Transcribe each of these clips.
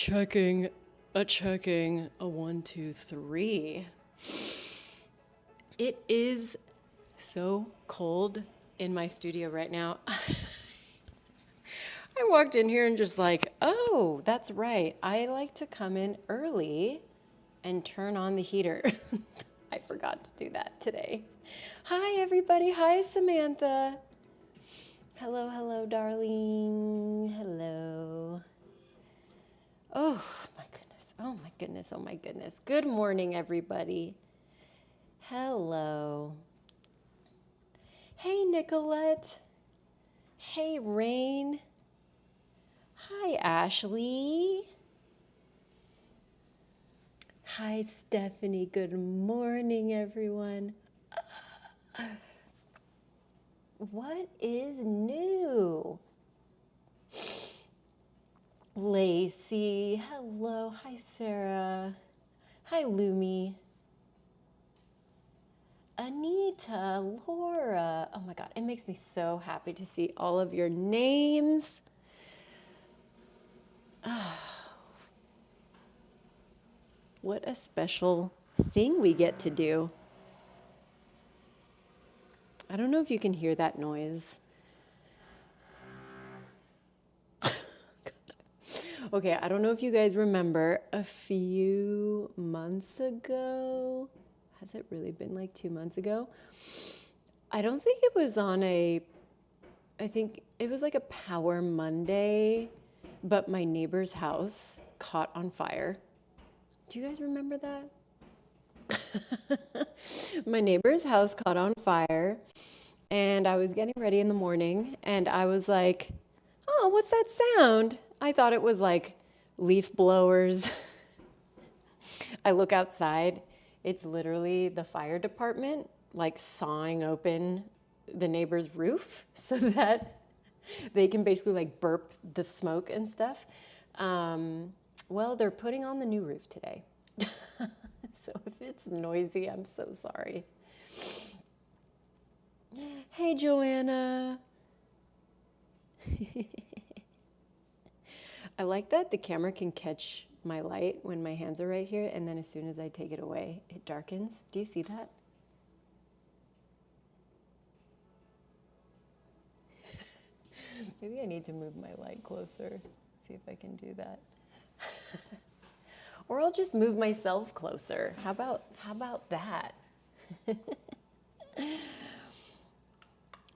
Checking, a 1, 2, 3. It is so cold in my studio right now. I walked in here and just like, oh, that's right. I like to come in early and turn on the heater. I forgot to do that today. Hi, everybody. Hi, Samantha. Hello, hello, darling. Hello. Oh, my goodness. Oh, my goodness. Oh, my goodness. Good morning, everybody. Hello. Hey, Nicolette. Hey, Rain. Hi, Ashley. Hi, Stephanie. Good morning, everyone. What is new? Lacey. Hello. Hi, Sarah. Hi, Lumi. Anita, Laura. Oh my God, it makes me so happy to see all of your names. What a special thing we get to do. I don't know if you can hear that noise. Okay, I don't know if you guys remember a few months ago. Has it really been like 2 months ago? I don't think it was I think it was like a Power Monday, but my neighbor's house caught on fire. Do you guys remember that? My neighbor's house caught on fire, and I was getting ready in the morning, and I was like, oh, what's that sound? I thought it was like leaf blowers. I look outside, it's literally the fire department, like sawing open the neighbor's roof so that they can basically like burp the smoke and stuff. Well, they're putting on the new roof today. So if it's noisy, I'm so sorry. Hey, Joanna. I like that the camera can catch my light when my hands are right here, and then as soon as I take it away, it darkens. Do you see that? Maybe I need to move my light closer, see if I can do that. Or I'll just move myself closer. How about that? Well,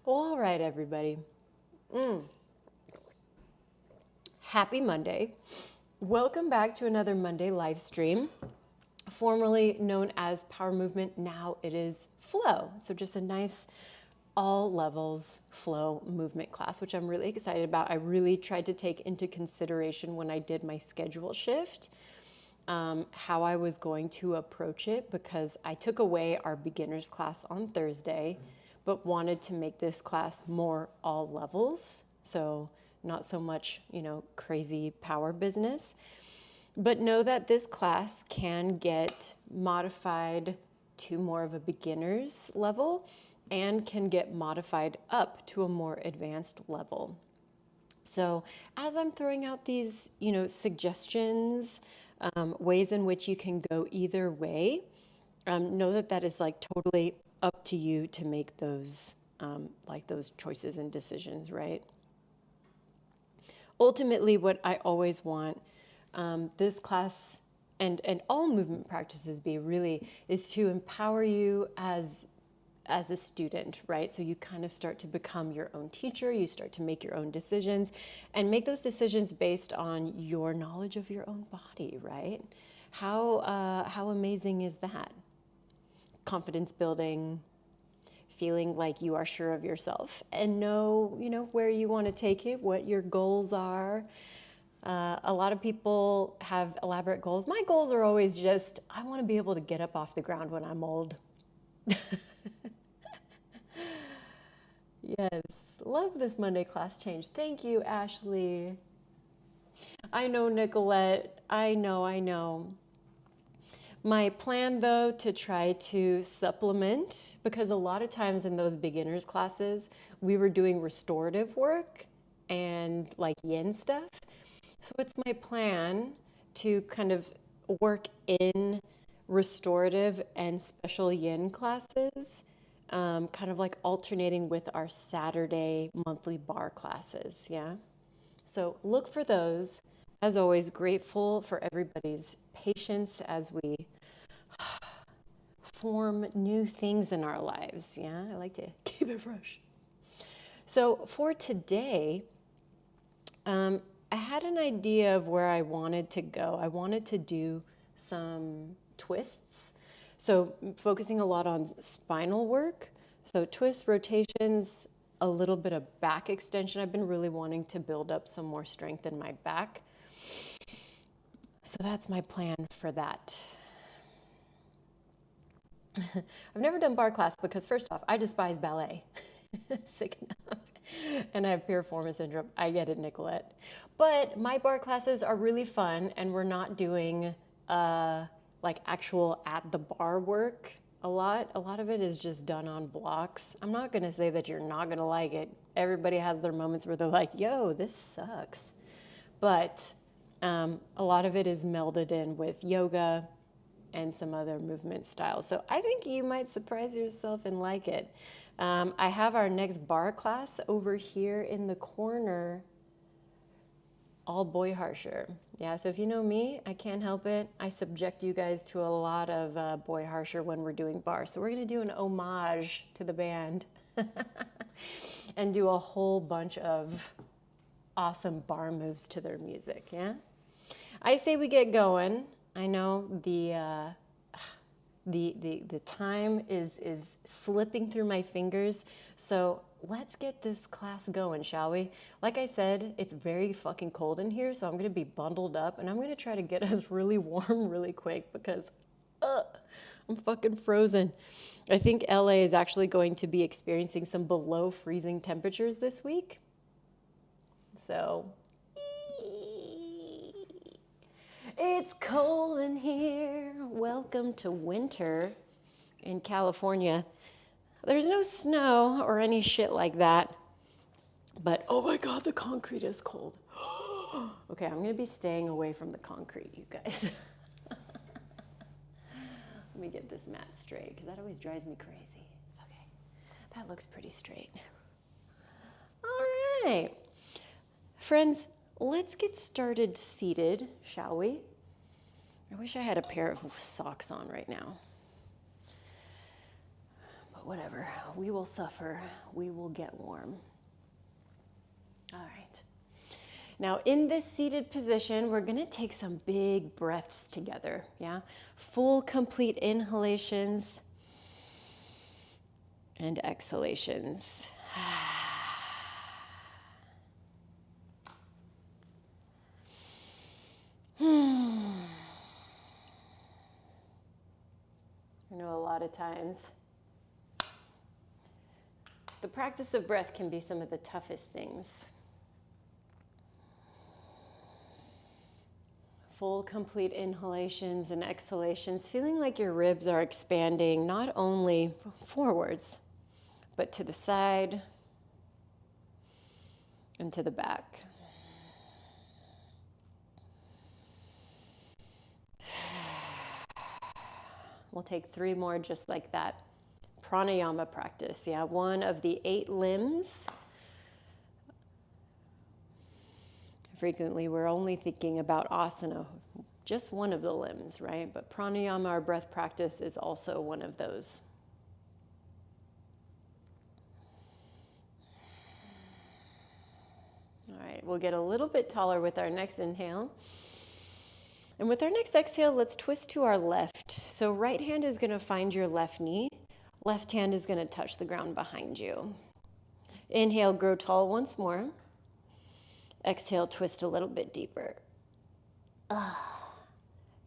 all right, everybody. Happy Monday. Welcome back to another Monday live stream, formerly known as Power Movement. Now it is Flow. So just a nice all levels flow movement class, which I'm really excited about. I really tried to take into consideration when I did my schedule shift, how I was going to approach it, because I took away our beginners class on Thursday, but wanted to make this class more all levels. So not so much, crazy power business, but know that this class can get modified to more of a beginner's level and can get modified up to a more advanced level. So as I'm throwing out these, suggestions, ways in which you can go either way, know that that is like totally up to you to make those, those choices and decisions, right? Ultimately, what I always want this class and all movement practices be really is to empower you as a student, right? So you kind of start to become your own teacher, you start to make your own decisions and make those decisions based on your knowledge of your own body, right? How amazing is that? Confidence building, feeling like you are sure of yourself and know, where you want to take it, what your goals are. A lot of people have elaborate goals. My goals are always just, I want to be able to get up off the ground when I'm old. Yes, love this Monday class change. Thank you, Ashley. I know, Nicolette. I know. My plan, though, to try to supplement, because a lot of times in those beginners classes, we were doing restorative work and like yin stuff. So it's my plan to kind of work in restorative and special yin classes, kind of like alternating with our Saturday monthly bar classes. Yeah. So look for those. As always, grateful for everybody's patience as we form new things in our lives. Yeah, I like to keep it fresh. So for today, I had an idea of where I wanted to go. I wanted to do some twists. So focusing a lot on spinal work. So twists, rotations, a little bit of back extension. I've been really wanting to build up some more strength in my back. So that's my plan for that. I've never done bar class because first off, I despise ballet. Sick enough. And I have piriformis syndrome. I get it, Nicolette. But my bar classes are really fun, and we're not doing like actual at the bar work a lot. A lot of it is just done on blocks. I'm not gonna say that you're not gonna like it. Everybody has their moments where they're like, yo, this sucks. But a lot of it is melded in with yoga and some other movement styles. So I think you might surprise yourself and like it. I have our next bar class over here in the corner, all boy harsher. Yeah, so if you know me, I can't help it. I subject you guys to a lot of boy harsher when we're doing bar. So we're gonna do an homage to the band and do a whole bunch of awesome bar moves to their music, yeah? I say we get going. I know the time is slipping through my fingers, so let's get this class going, shall we? Like I said, it's very fucking cold in here, so I'm gonna be bundled up, and I'm gonna try to get us really warm really quick because I'm fucking frozen. I think LA is actually going to be experiencing some below freezing temperatures this week. So it's cold in here. Welcome to winter in California. There's no snow or any shit like that. But oh my God, the concrete is cold. Okay, I'm gonna be staying away from the concrete, you guys. Let me get this mat straight, because that always drives me crazy. Okay, that looks pretty straight. All right. Friends, let's get started seated, shall we? I wish I had a pair of socks on right now. But whatever, we will suffer, we will get warm. All right. Now in this seated position, we're gonna take some big breaths together, yeah? Full, complete inhalations and exhalations. I know a lot of times the practice of breath can be some of the toughest things. Full, complete inhalations and exhalations, feeling like your ribs are expanding not only forwards, but to the side and to the back. We'll take 3 more just like that. Pranayama practice, yeah, one of the 8 limbs. Frequently, we're only thinking about asana, just one of the limbs, right? But pranayama, our breath practice, is also one of those. All right, we'll get a little bit taller with our next inhale. And with our next exhale, let's twist to our left. So right hand is gonna find your left knee. Left hand is gonna touch the ground behind you. Inhale, grow tall once more. Exhale, twist a little bit deeper.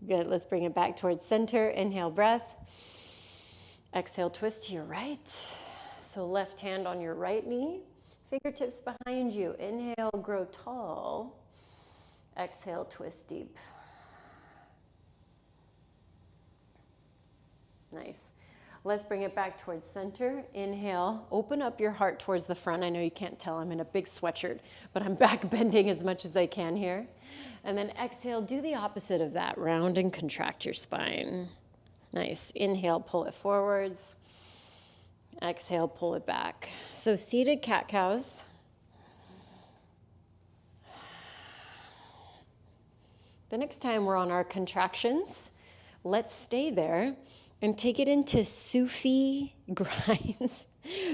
Good, let's bring it back towards center. Inhale, breath. Exhale, twist to your right. So left hand on your right knee, fingertips behind you. Inhale, grow tall. Exhale, twist deep. Nice. Let's bring it back towards center. Inhale, open up your heart towards the front. I know you can't tell, I'm in a big sweatshirt, but I'm back bending as much as I can here. And then exhale, do the opposite of that. Round and contract your spine. Nice. Inhale, pull it forwards. Exhale, pull it back. So seated cat-cows. The next time we're on our contractions, let's stay there and take it into Sufi grinds.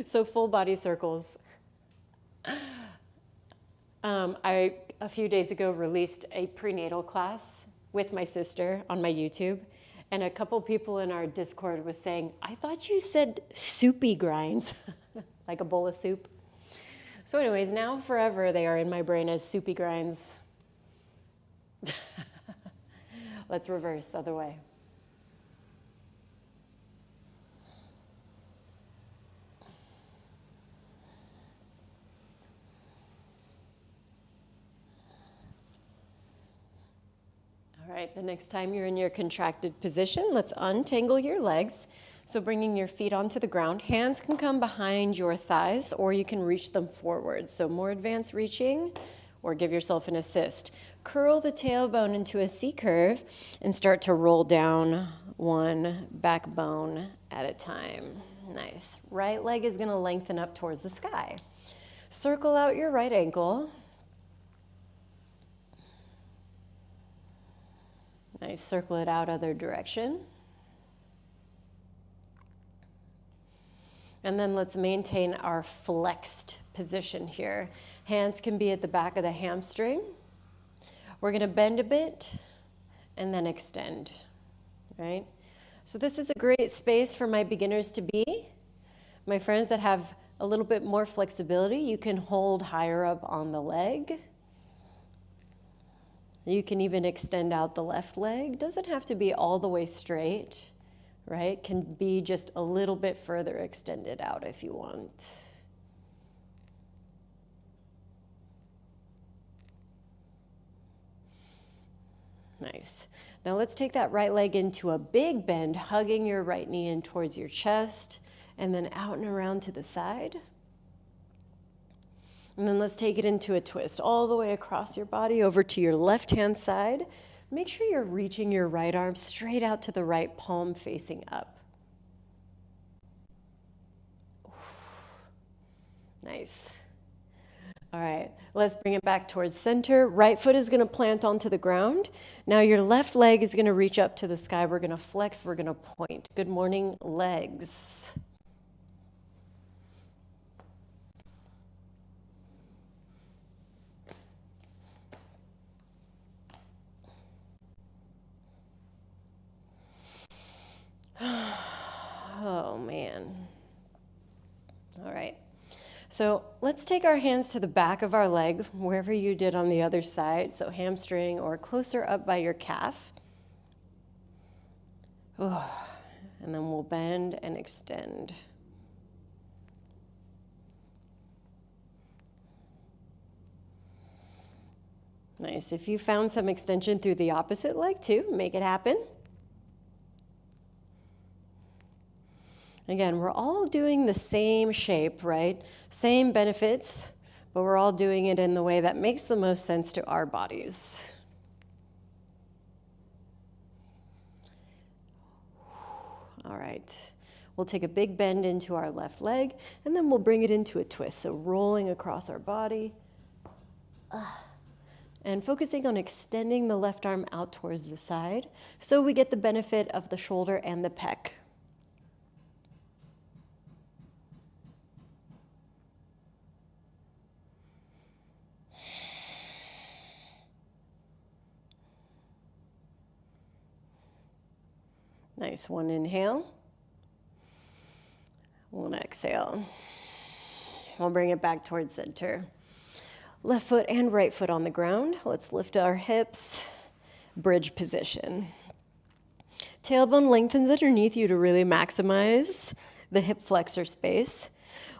So full body circles. I, a few days ago, released a prenatal class with my sister on my YouTube. And a couple people in our Discord was saying, I thought you said soupy grinds, like a bowl of soup. So anyways, now forever they are in my brain as soupy grinds. Let's reverse, other way. All right, the next time you're in your contracted position, let's untangle your legs. So bringing your feet onto the ground, hands can come behind your thighs or you can reach them forward. So more advanced reaching or give yourself an assist. Curl the tailbone into a C curve and start to roll down one backbone at a time. Nice. Right leg is gonna lengthen up towards the sky. Circle out your right ankle. Nice, circle it out other direction. And then let's maintain our flexed position here. Hands can be at the back of the hamstring. We're gonna bend a bit and then extend, right? So this is a great space for my beginners to be. My friends that have a little bit more flexibility, you can hold higher up on the leg. You can even extend out the left leg. Doesn't have to be all the way straight, right? Can be just a little bit further extended out if you want. Nice. Now let's take that right leg into a big bend, hugging your right knee in towards your chest, and then out and around to the side. And then let's take it into a twist all the way across your body over to your left-hand side. Make sure you're reaching your right arm straight out to the right, palm facing up. Nice. All right, let's bring it back towards center. Right foot is gonna plant onto the ground. Now your left leg is gonna reach up to the sky. We're gonna flex, we're gonna point. Good morning, legs. Oh man. All right. So let's take our hands to the back of our leg, wherever you did on the other side. So hamstring or closer up by your calf. Oh, and then we'll bend and extend. Nice. If you found some extension through the opposite leg too, make it happen. Again, we're all doing the same shape, right? Same benefits, but we're all doing it in the way that makes the most sense to our bodies. All right, we'll take a big bend into our left leg, and then we'll bring it into a twist. So rolling across our body, and focusing on extending the left arm out towards the side, so we get the benefit of the shoulder and the pec. Nice, one inhale, one exhale. We'll bring it back towards center. Left foot and right foot on the ground. Let's lift our hips, bridge position. Tailbone lengthens underneath you to really maximize the hip flexor space.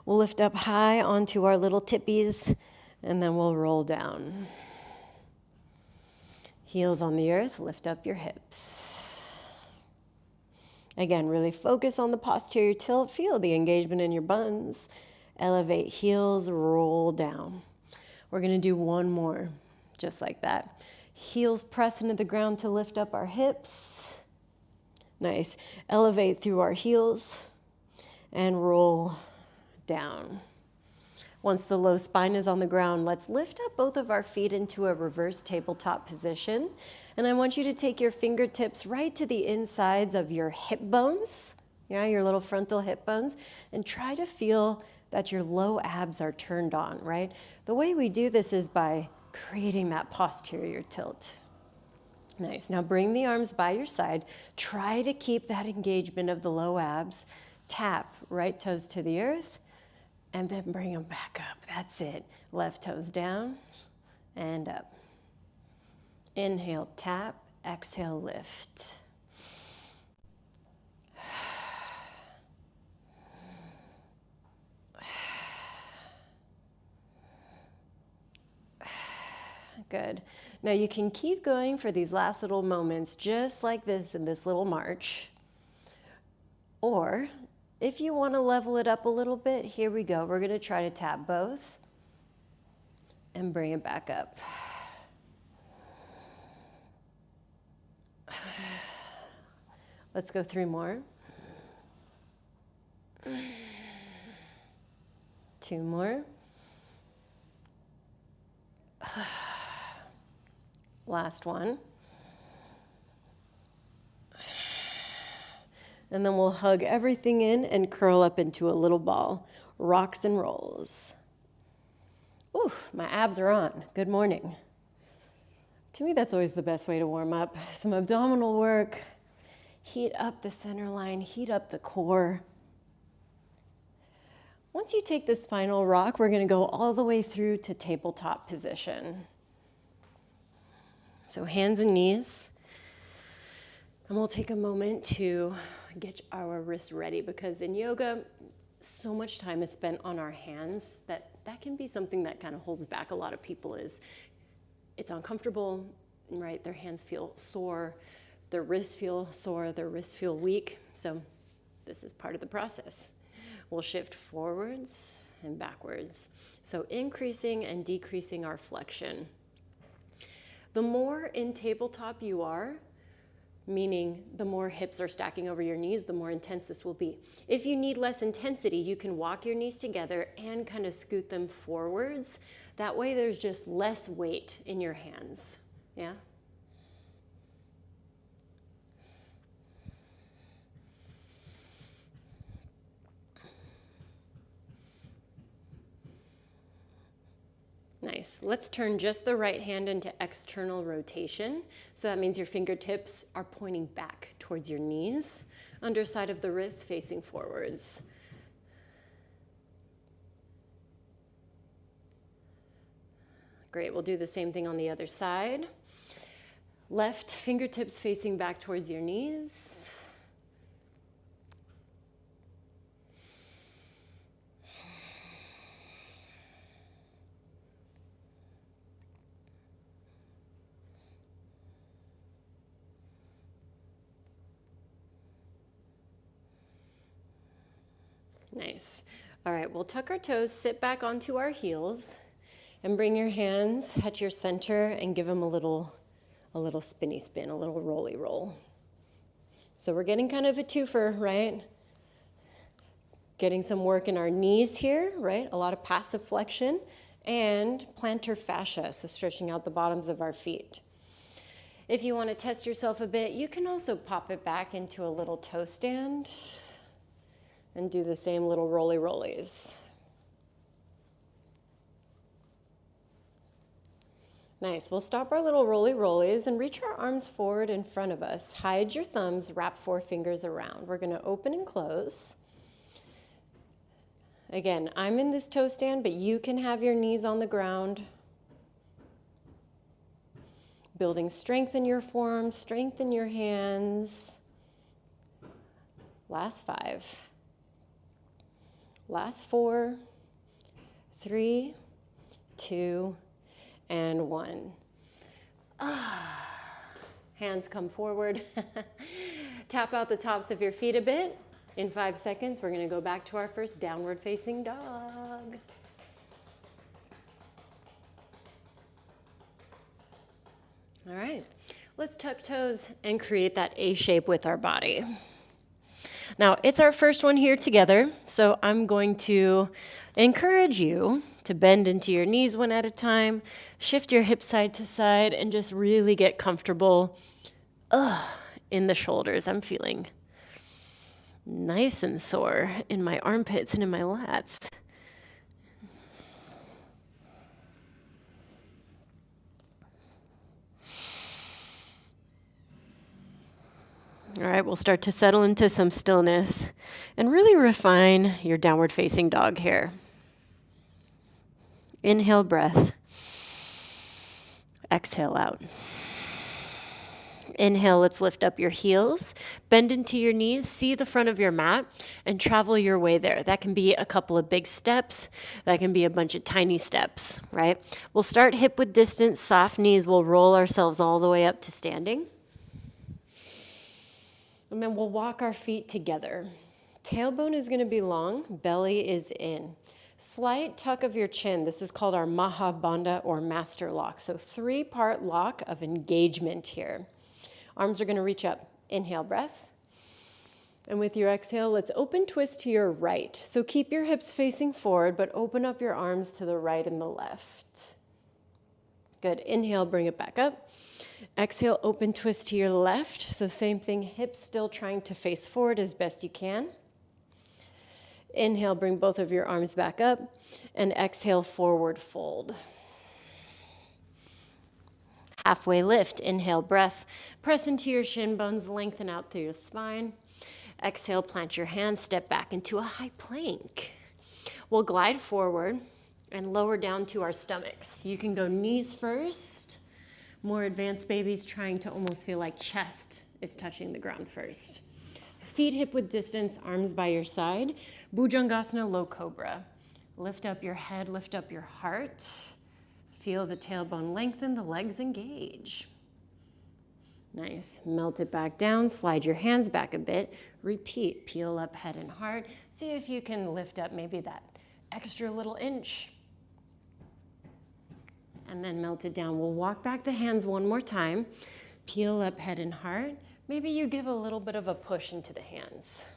We'll lift up high onto our little tippies, and then we'll roll down. Heels on the earth, lift up your hips. Again, really focus on the posterior tilt. Feel the engagement in your buns. Elevate heels, roll down. We're gonna do one more, just like that. Heels press into the ground to lift up our hips. Nice. Elevate through our heels and roll down. Once the low spine is on the ground, let's lift up both of our feet into a reverse tabletop position. And I want you to take your fingertips right to the insides of your hip bones, your little frontal hip bones, and try to feel that your low abs are turned on, right? The way we do this is by creating that posterior tilt. Nice. Now bring the arms by your side. Try to keep that engagement of the low abs. Tap right toes to the earth. And then bring them back up. That's it. Left toes down and up. Inhale, tap. Exhale, lift. Good. Now you can keep going for these last little moments just like this in this little march. Or if you want to level it up a little bit, here we go. We're going to try to tap both and bring it back up. Let's go 3 more. 2 more. Last one. And then we'll hug everything in and curl up into a little ball. Rocks and rolls. Ooh, my abs are on. Good morning. To me, that's always the best way to warm up. Some abdominal work. Heat up the center line, heat up the core. Once you take this final rock, we're gonna go all the way through to tabletop position. So hands and knees. And we'll take a moment to get our wrists ready, because in yoga, so much time is spent on our hands that can be something that kind of holds back a lot of people. Is it's uncomfortable, right? Their hands feel sore, their wrists feel sore, their wrists feel weak. So this is part of the process. We'll shift forwards and backwards. So increasing and decreasing our flexion. The more in tabletop you are, meaning the more hips are stacking over your knees, the more intense this will be. If you need less intensity, you can walk your knees together and kind of scoot them forwards. That way there's just less weight in your hands, yeah? Nice. Let's turn just the right hand into external rotation. So that means your fingertips are pointing back towards your knees, underside of the wrists facing forwards. Great, we'll do the same thing on the other side. Left fingertips facing back towards your knees. Nice. All right, we'll tuck our toes, sit back onto our heels, and bring your hands at your center and give them a little spinny spin, a little rolly roll. So we're getting kind of a twofer, right? Getting some work in our knees here, right? A lot of passive flexion and plantar fascia, so stretching out the bottoms of our feet. If you want to test yourself a bit, you can also pop it back into a little toe stand and do the same little rollies. Nice, we'll stop our little rollies and reach our arms forward in front of us. Hide your thumbs, wrap 4 fingers around. We're gonna open and close. Again, I'm in this toe stand, but you can have your knees on the ground. Building strength in your forearms, strength in your hands. Last 5. Last 4, 3, 2, and 1. Hands come forward. Tap out the tops of your feet a bit. In 5 seconds, we're gonna go back to our first downward facing dog. All right, let's tuck toes and create that A shape with our body. Now, it's our first one here together, so I'm going to encourage you to bend into your knees one at a time, shift your hips side to side, and just really get comfortable in the shoulders. I'm feeling nice and sore in my armpits and in my lats. All right, we'll start to settle into some stillness and really refine your downward facing dog here. Inhale, breath. Exhale out. Inhale, let's lift up your heels, bend into your knees, see the front of your mat, and travel your way there. That can be a couple of big steps. That can be a bunch of tiny steps, right? We'll start hip width distance, soft knees. We'll roll ourselves all the way up to standing. And then we'll walk our feet together. Tailbone is gonna be long, belly is in. Slight tuck of your chin. This is called our Mahabandha or master lock. So 3-part lock of engagement here. Arms are gonna reach up. Inhale, breath. And with your exhale, let's open twist to your right. So keep your hips facing forward, but open up your arms to the right and the left. Good, inhale, bring it back up. Exhale, open twist to your left. So same thing, hips still trying to face forward as best you can. Inhale, bring both of your arms back up. And exhale, forward fold. Halfway lift, inhale, breath. Press into your shin bones, lengthen out through your spine. Exhale, plant your hands, step back into a high plank. We'll glide forward and lower down to our stomachs. You can go knees first. More advanced babies trying to almost feel like chest is touching the ground first. Feet hip width distance, arms by your side. Bhujangasana, low cobra. Lift up your head, lift up your heart. Feel the tailbone lengthen, the legs engage. Nice, melt it back down, slide your hands back a bit. Repeat, peel up head and heart. See if you can lift up maybe that extra little inch. And then melt it down. We'll walk back the hands one more time. Peel up head and heart. Maybe you give a little bit of a push into the hands,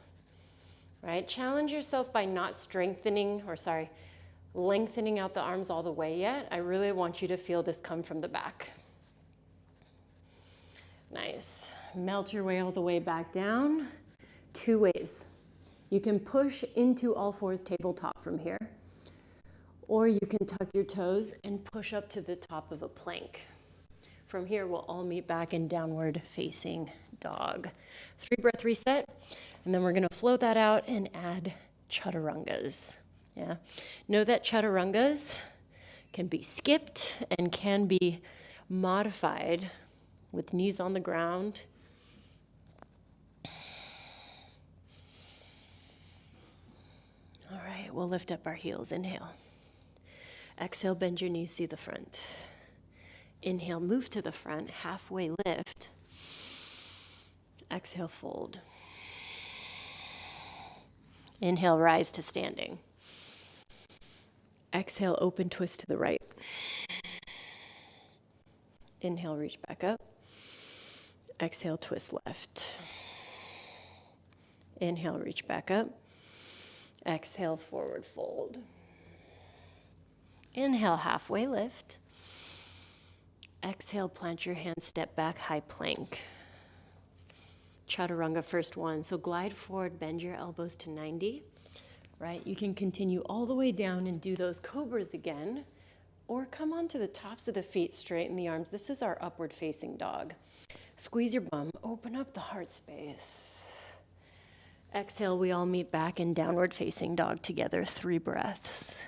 right? Challenge yourself by not lengthening out the arms all the way yet. I really want you to feel this come from the back. Nice. Melt your way all the way back down. 2 ways. You can push into all fours tabletop from here. Or you can tuck your toes and push up to the top of a plank. From here, we'll all meet back in downward facing dog. 3-breath reset, and then we're gonna float that out and add chaturangas. Yeah. Know that chaturangas can be skipped and can be modified with knees on the ground. All right, we'll lift up our heels. Inhale. Exhale, bend your knees, see the front. Inhale, move to the front, halfway lift. Exhale, fold. Inhale, rise to standing. Exhale, open twist to the right. Inhale, reach back up. Exhale, twist left. Inhale, reach back up. Exhale, forward fold. Inhale, halfway lift. Exhale, plant your hands, step back, high plank. Chaturanga, first one. So glide forward, bend your elbows to 90, right? You can continue all the way down and do those cobras again, or come onto the tops of the feet, straighten the arms. This is our upward facing dog. Squeeze your bum, open up the heart space. Exhale, we all meet back in downward facing dog together, 3 breaths.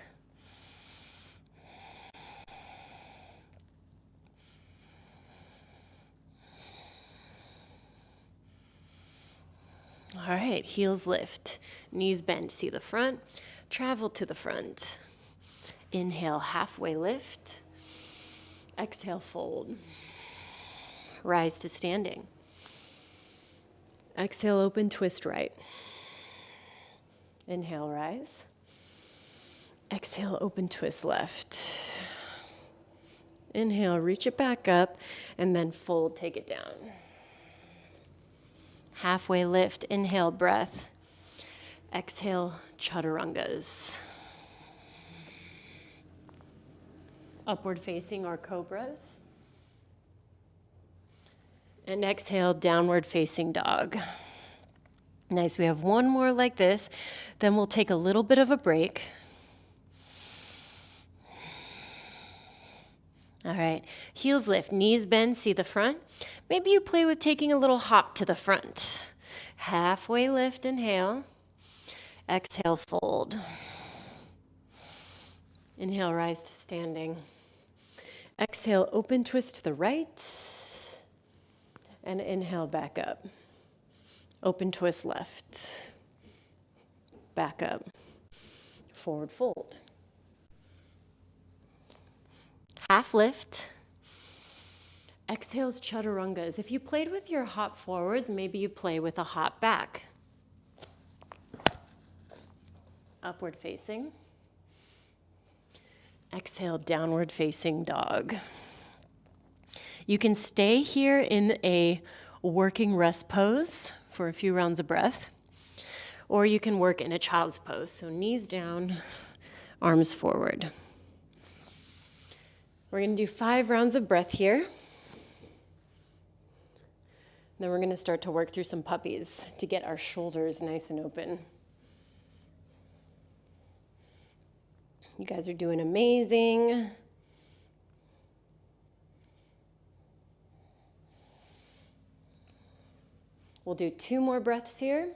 All right, heels lift, knees bend, see the front, travel to the front. Inhale, halfway lift. Exhale, fold. Rise to standing. Exhale, open, twist right. Inhale, rise. Exhale, open, twist left. Inhale, reach it back up, and then fold, take it down. Halfway lift, inhale, breath. Exhale, chaturangas. Upward facing or cobras. And exhale, downward facing dog. Nice, we have one more like this. Then we'll take a little bit of a break. All right, heels lift, knees bend, see the front. Maybe you play with taking a little hop to the front. Halfway lift, inhale. Exhale, fold. Inhale, rise to standing. Exhale, open twist to the right. And inhale, back up. Open twist left. Back up. Forward fold. Half lift. Exhales, chaturangas. If you played with your hop forwards, maybe you play with a hop back. Upward facing. Exhale, downward facing dog. You can stay here in a working rest pose for a few rounds of breath, or you can work in a child's pose. So knees down, arms forward. We're going to do 5 rounds of breath here. Then we're going to start to work through some puppies to get our shoulders nice and open. You guys are doing amazing. We'll do 2 more breaths here.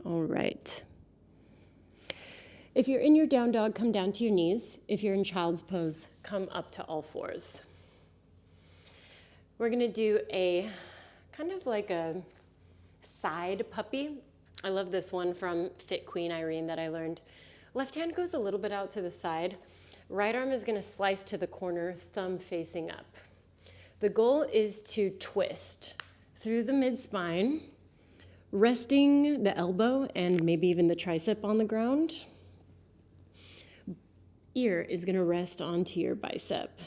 All right. If you're in your down dog, come down to your knees. If you're in child's pose, come up to all fours. We're gonna do a kind of like a side puppy. I love this one from Fit Queen Irene that I learned. Left hand goes a little bit out to the side. Right arm is gonna slice to the corner, thumb facing up. The goal is to twist through the mid-spine, resting the elbow and maybe even the tricep on the ground. Ear is going to rest onto your bicep.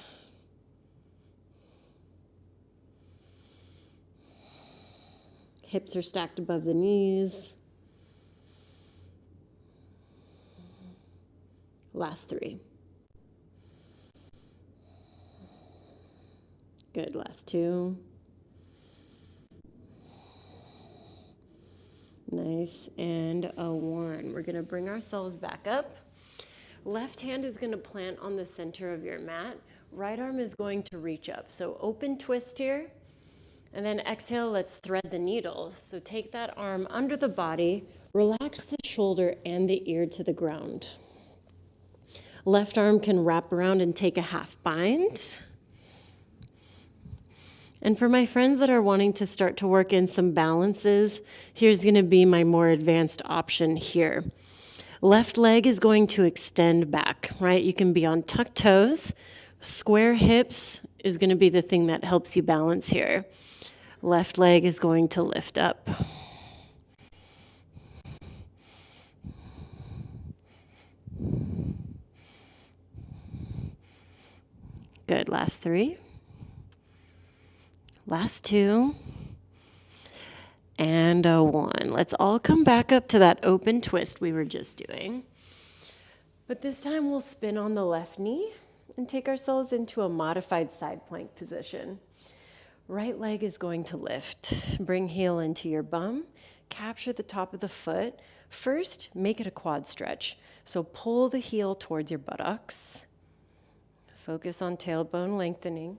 Hips are stacked above the knees. Last 3. Good, last 2. Nice, and a 1. We're gonna bring ourselves back up. Left hand is gonna plant on the center of your mat. Right arm is going to reach up. So open twist here, and then exhale, let's thread the needle. So take that arm under the body, relax the shoulder and the ear to the ground. Left arm can wrap around and take a half bind. And for my friends that are wanting to start to work in some balances, here's gonna be my more advanced option here. Left leg is going to extend back, right? You can be on tucked toes. Square hips is gonna be the thing that helps you balance here. Left leg is going to lift up. Good, last 3. Last 2. And a 1. Let's all come back up to that open twist we were just doing. But this time we'll spin on the left knee and take ourselves into a modified side plank position. Right leg is going to lift. Bring heel into your bum. Capture the top of the foot. First, make it a quad stretch. So pull the heel towards your buttocks. Focus on tailbone lengthening.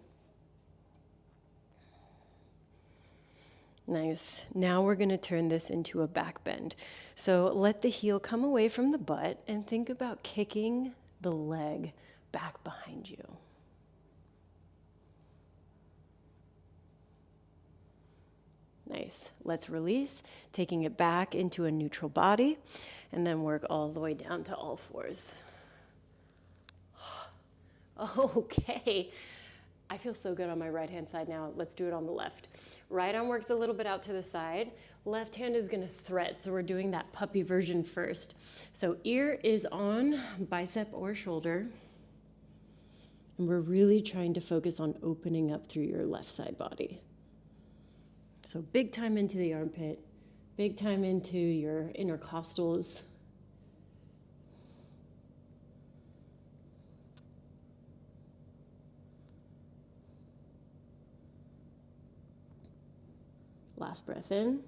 Nice. Now we're going to turn this into a back bend. So let the heel come away from the butt and think about kicking the leg back behind you. Nice. Let's release, taking it back into a neutral body, and then work all the way down to all fours. Okay. I feel so good on my right-hand side now. Let's do it on the left. Right arm works a little bit out to the side. Left hand is gonna thread, so we're doing that puppy version first. So ear is on bicep or shoulder. And we're really trying to focus on opening up through your left side body. So big time into the armpit, big time into your intercostals. Last breath in.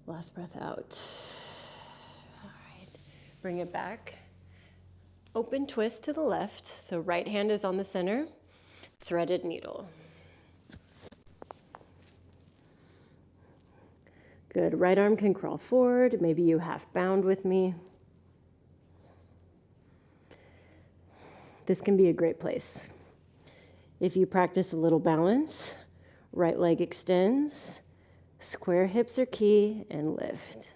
Last breath out. All right, bring it back. Open twist to the left. So right hand is on the center, threaded needle. Good, right arm can crawl forward. Maybe you half bound with me. This can be a great place. If you practice a little balance, right leg extends, square hips are key, and lift.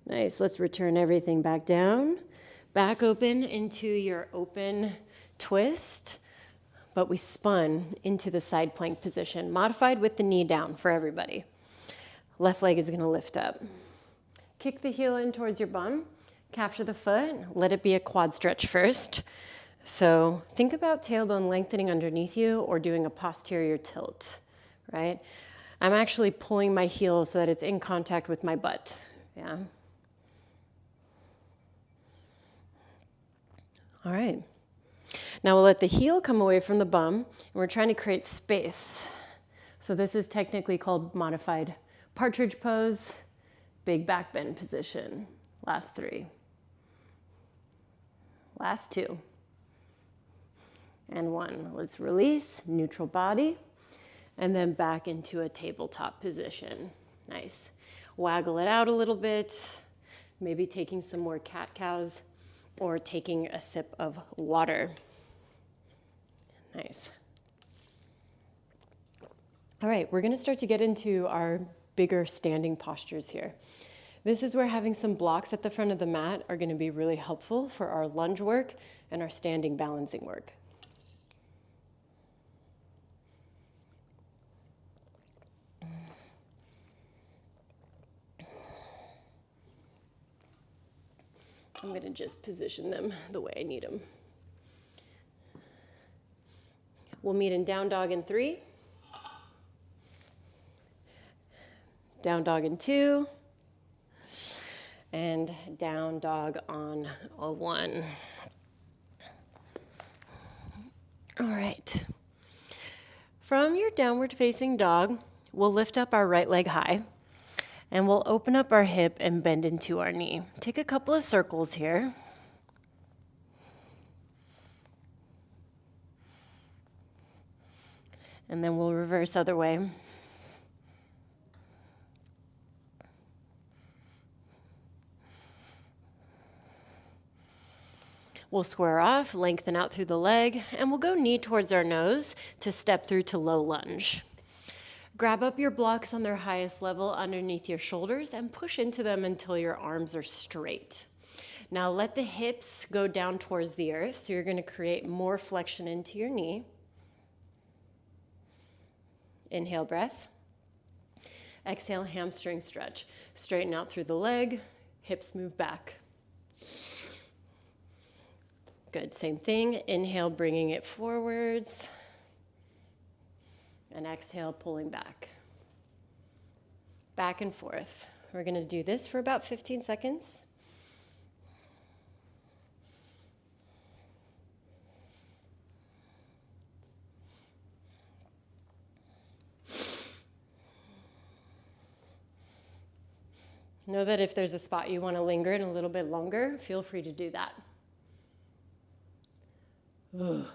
Nice, let's return everything back down. Back open into your open twist, but we spun into the side plank position, modified with the knee down for everybody. Left leg is gonna lift up. Kick the heel in towards your bum, capture the foot, let it be a quad stretch first. So think about tailbone lengthening underneath you or doing a posterior tilt, right? I'm actually pulling my heel so that it's in contact with my butt, yeah? All right. Now we'll let the heel come away from the bum, and we're trying to create space. So this is technically called modified partridge pose, big back bend position. Last 3. Last 2. And 1. Let's release, neutral body, and then back into a tabletop position. Nice. Waggle it out a little bit, maybe taking some more cat-cows or taking a sip of water. Nice. All right, we're gonna start to get into our bigger standing postures here. This is where having some blocks at the front of the mat are gonna be really helpful for our lunge work and our standing balancing work. I'm gonna just position them the way I need them. We'll meet in down dog in 3. Down dog in 2. And down dog on a 1. All right. From your downward facing dog, we'll lift up our right leg high. And we'll open up our hip and bend into our knee. Take a couple of circles here. And then we'll reverse other way. We'll square off, lengthen out through the leg, and we'll go knee towards our nose to step through to low lunge. Grab up your blocks on their highest level underneath your shoulders and push into them until your arms are straight. Now let the hips go down towards the earth, so you're gonna create more flexion into your knee. Inhale, breath. Exhale, hamstring stretch. Straighten out through the leg, hips move back. Good, same thing. Inhale, bringing it forwards. And exhale, pulling back. Back and forth. We're gonna do this for about 15 seconds. Know that if there's a spot you wanna linger in a little bit longer, feel free to do that. Ugh.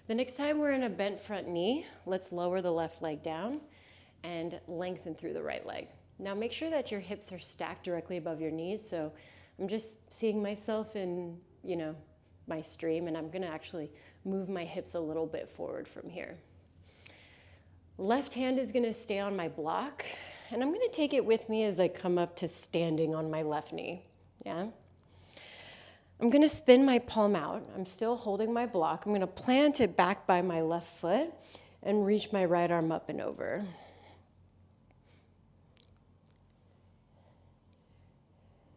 The next time we're in a bent front knee, let's lower the left leg down and lengthen through the right leg. Now make sure that your hips are stacked directly above your knees. So I'm just seeing myself in, my stream, and I'm gonna actually move my hips a little bit forward from here. Left hand is gonna stay on my block, and I'm gonna take it with me as I come up to standing on my left knee, yeah? I'm gonna spin my palm out. I'm still holding my block. I'm gonna plant it back by my left foot and reach my right arm up and over.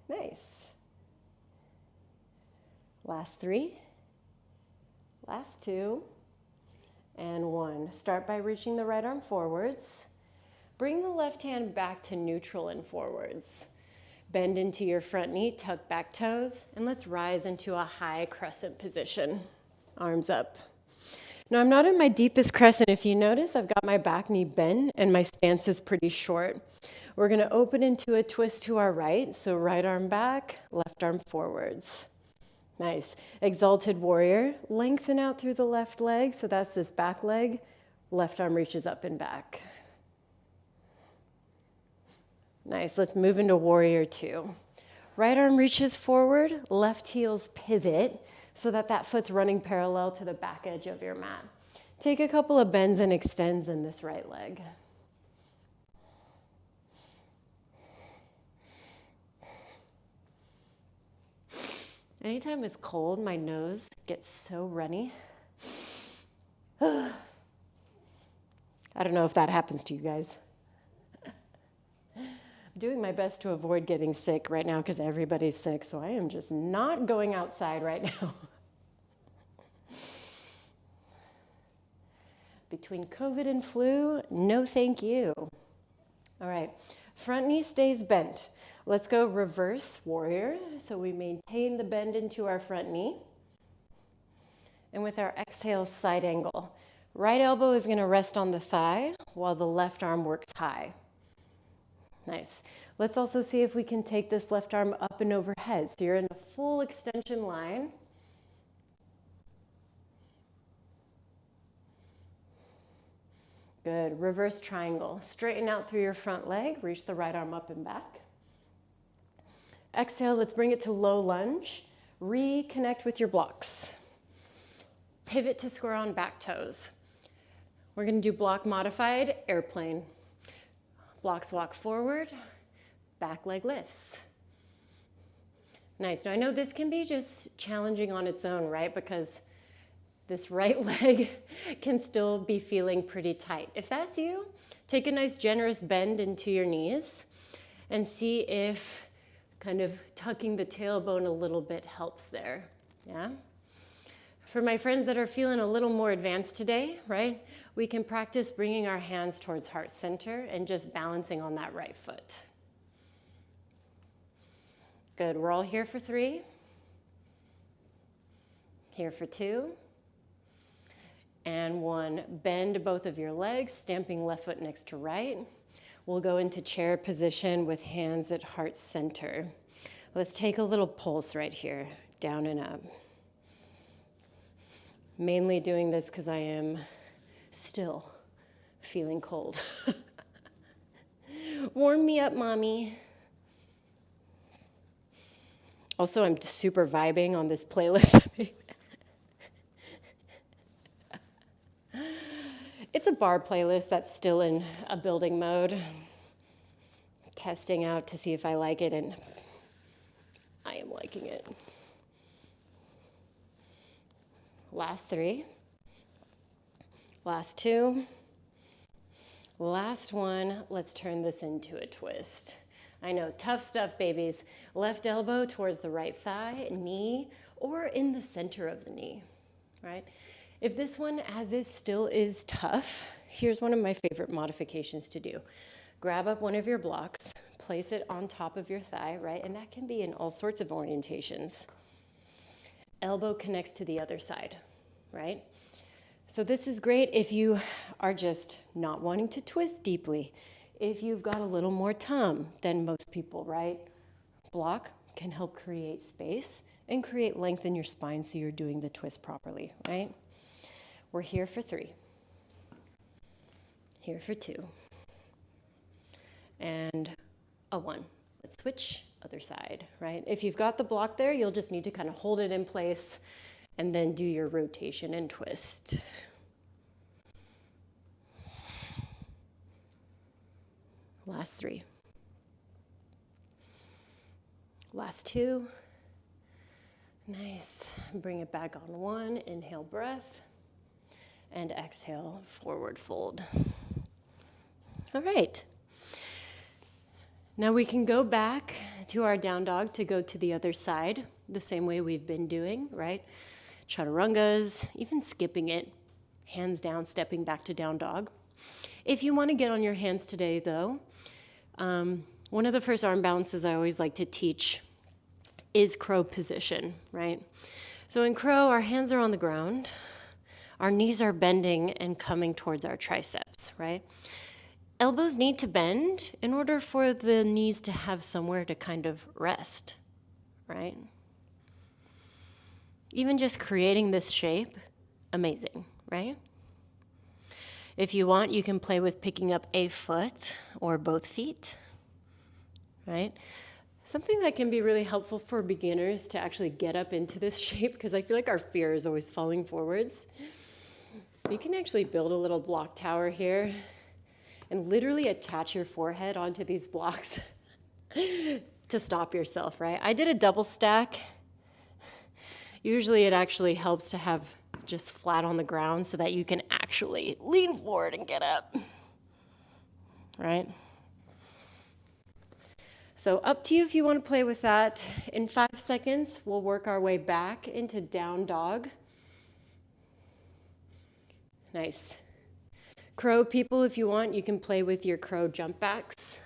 Nice. Last 3, last 2, and 1. Start by reaching the right arm forwards. Bring the left hand back to neutral and forwards. Bend into your front knee, tuck back toes, and let's rise into a high crescent position. Arms up. Now I'm not in my deepest crescent. If you notice, I've got my back knee bent and my stance is pretty short. We're gonna open into a twist to our right. So right arm back, left arm forwards. Nice. Exalted warrior. Lengthen out through the left leg. So that's this back leg. Left arm reaches up and back. Nice. Let's move into warrior 2. Right arm reaches forward. Left heels pivot so that that foot's running parallel to the back edge of your mat. Take a couple of bends and extends in this right leg. Anytime it's cold, my nose gets so runny. I don't know if that happens to you guys. I'm doing my best to avoid getting sick right now because everybody's sick, so I am just not going outside right now. Between COVID and flu, no thank you. All right, front knee stays bent. Let's go reverse warrior. So we maintain the bend into our front knee. And with our exhale, side angle. Right elbow is gonna rest on the thigh while the left arm works high. Nice. Let's also see if we can take this left arm up and overhead. So you're in a full extension line. Good. Reverse triangle. Straighten out through your front leg. Reach the right arm up and back. Exhale, let's bring it to low lunge. Reconnect with your blocks. Pivot to square on back toes. We're gonna do block modified airplane. Blocks walk forward, back leg lifts. Nice. Now I know this can be just challenging on its own, right? Because this right leg can still be feeling pretty tight. If that's you, take a nice generous bend into your knees and see if kind of tucking the tailbone a little bit helps there, yeah? For my friends that are feeling a little more advanced today, right? We can practice bringing our hands towards heart center and just balancing on that right foot. Good, we're all here for 3. Here for 2. And 1. Bend both of your legs, stamping left foot next to right. We'll go into chair position with hands at heart center. Let's take a little pulse right here, down and up. Mainly doing this because I am still feeling cold. Warm me up, mommy. Also, I'm super vibing on this playlist. It's a bar playlist that's still in a building mode. Testing out to see if I like it, and I am liking it. Last 3. Last 2. Last 1. Let's turn this into a twist. I know, tough stuff, babies. Left elbow towards the right thigh, knee, or in the center of the knee, right? If this one, as is, still is tough, here's one of my favorite modifications to do. Grab up one of your blocks, place it on top of your thigh, right? And that can be in all sorts of orientations. Elbow connects to the other side, right? So this is great if you are just not wanting to twist deeply. If you've got a little more tum than most people, right? Block can help create space and create length in your spine so you're doing the twist properly, right? We're here for 3. Here for 2. And a 1. Let's switch, other side, right? If you've got the block there, you'll just need to kind of hold it in place and then do your rotation and twist. Last 3. Last 2. Nice. Bring it back on 1. Inhale, breath. And exhale, forward fold. All right. Now we can go back to our down dog to go to the other side, the same way we've been doing, right? Chaturangas, even skipping it, hands down, stepping back to down dog. If you want to get on your hands today, though, one of the first arm balances I always like to teach is crow position, right? So in crow, our hands are on the ground, our knees are bending and coming towards our triceps, right? Elbows need to bend in order for the knees to have somewhere to kind of rest, right? Even just creating this shape, amazing, right? If you want, you can play with picking up a foot or both feet, right? Something that can be really helpful for beginners to actually get up into this shape, because I feel like our fear is always falling forwards. You can actually build a little block tower here and literally attach your forehead onto these blocks to stop yourself, right? I did a double stack. Usually it actually helps to have just flat on the ground so that you can actually lean forward and get up, right? So up to you if you want to play with that. In 5 seconds, we'll work our way back into down dog. Nice. Crow people, if you want, you can play with your crow jump backs.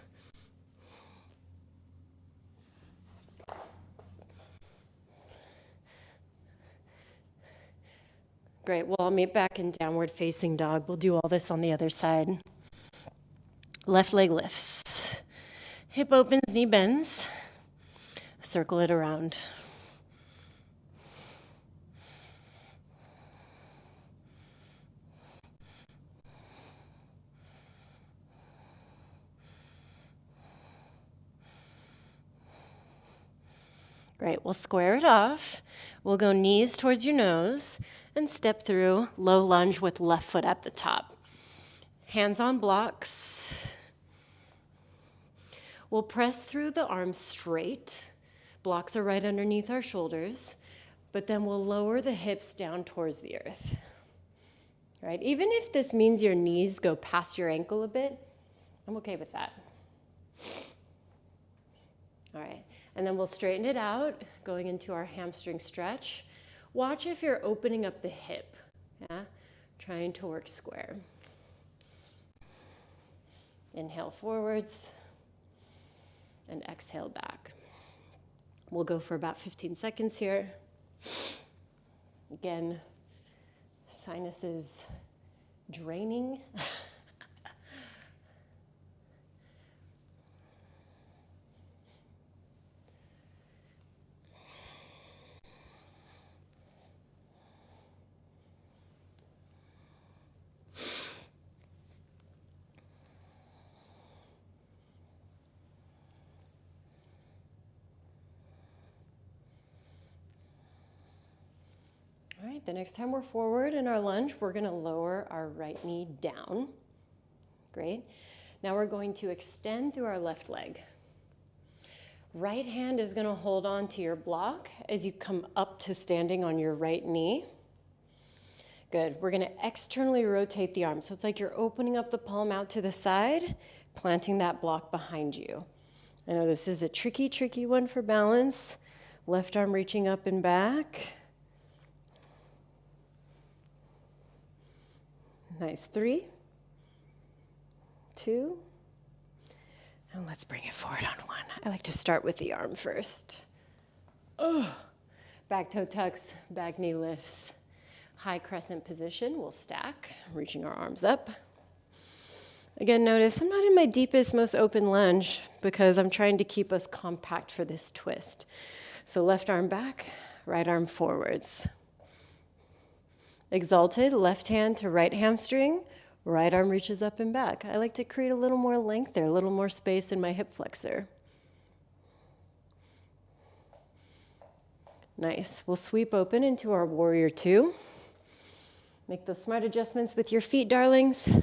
Great, well, I'll meet back in downward facing dog. We'll do all this on the other side. Left leg lifts. Hip opens, knee bends. Circle it around. Great, we'll square it off. We'll go knees towards your nose and step through low lunge with left foot at the top. Hands on blocks. We'll press through the arms straight. Blocks are right underneath our shoulders, but then we'll lower the hips down towards the earth. Right? Even if this means your knees go past your ankle a bit, I'm okay with that. All right. And then we'll straighten it out, going into our hamstring stretch. Watch if you're opening up the hip, yeah? Trying to work square. Inhale forwards, and exhale back. We'll go for about 15 seconds here. Again, sinuses draining. All right, the next time we're forward in our lunge, we're going to lower our right knee down. Great. Now we're going to extend through our left leg. Right hand is going to hold on to your block as you come up to standing on your right knee. Good. We're going to externally rotate the arm. So it's like you're opening up the palm out to the side, planting that block behind you. I know this is a tricky one for balance. Left arm reaching up and back. Nice. 3, 2, and let's bring it forward on 1. I like to start with the arm first. Back toe tucks, back knee lifts. High crescent position, we'll stack, reaching our arms up. Again, notice I'm not in my deepest, most open lunge because I'm trying to keep us compact for this twist. So left arm back, right arm forwards. Exalted, left hand to right hamstring, right arm reaches up and back. I like to create a little more length there, a little more space in my hip flexor. Nice. We'll sweep open into our warrior two. Make those smart adjustments with your feet, darlings.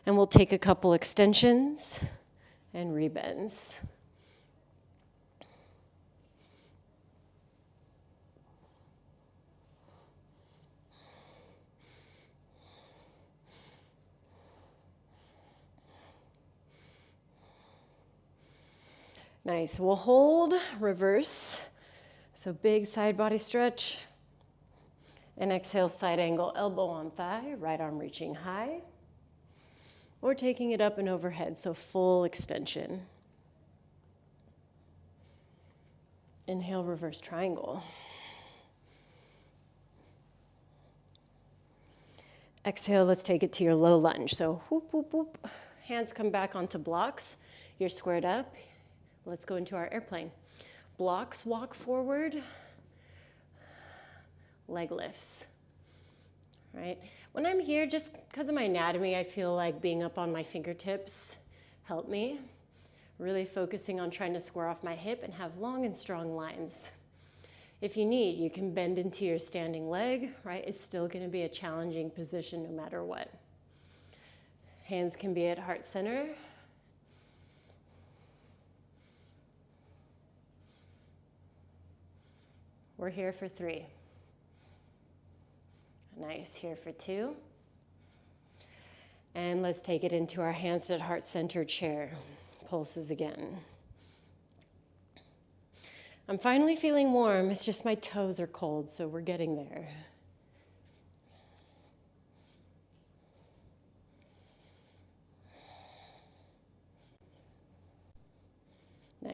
And we'll take a couple extensions and rebends. Nice. We'll hold, reverse. So big side body stretch. And exhale, side angle, elbow on thigh, right arm reaching high. Or taking it up and overhead, so full extension. Inhale, reverse triangle. Exhale, let's take it to your low lunge. So whoop, whoop, whoop. Hands come back onto blocks. You're squared up. Let's go into our airplane. Blocks, walk forward. Leg lifts, right? When I'm here, just because of my anatomy, I feel like being up on my fingertips help me. Really focusing on trying to square off my hip and have long and strong lines. If you need, you can bend into your standing leg, right? It's still going to be a challenging position no matter what. Hands can be at heart center. We're here for 3. Nice, here for 2. And let's take it into our hands at heart center chair. Pulses again. I'm finally feeling warm. It's just my toes are cold, so we're getting there.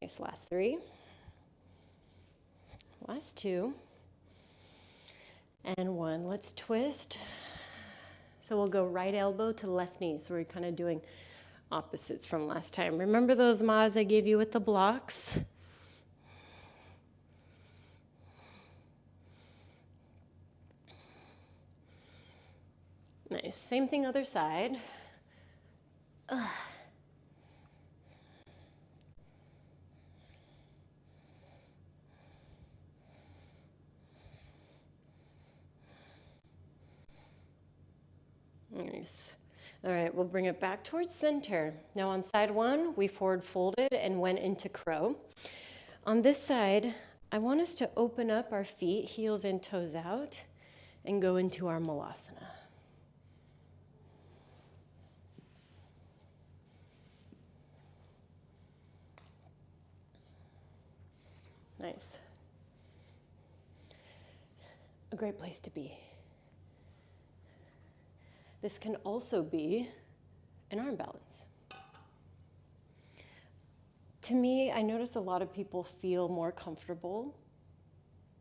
Nice, last 3. Last 2. And 1. Let's twist. So we'll go right elbow to left knee. So we're kind of doing opposites from last time. Remember those mas I gave you with the blocks? Nice. Same thing other side. Ugh. Nice. All right, we'll bring it back towards center. Now on side 1, we forward folded and went into crow. On this side, I want us to open up our feet, heels in, toes out, and go into our malasana. Nice. A great place to be. This can also be an arm balance. To me, I notice a lot of people feel more comfortable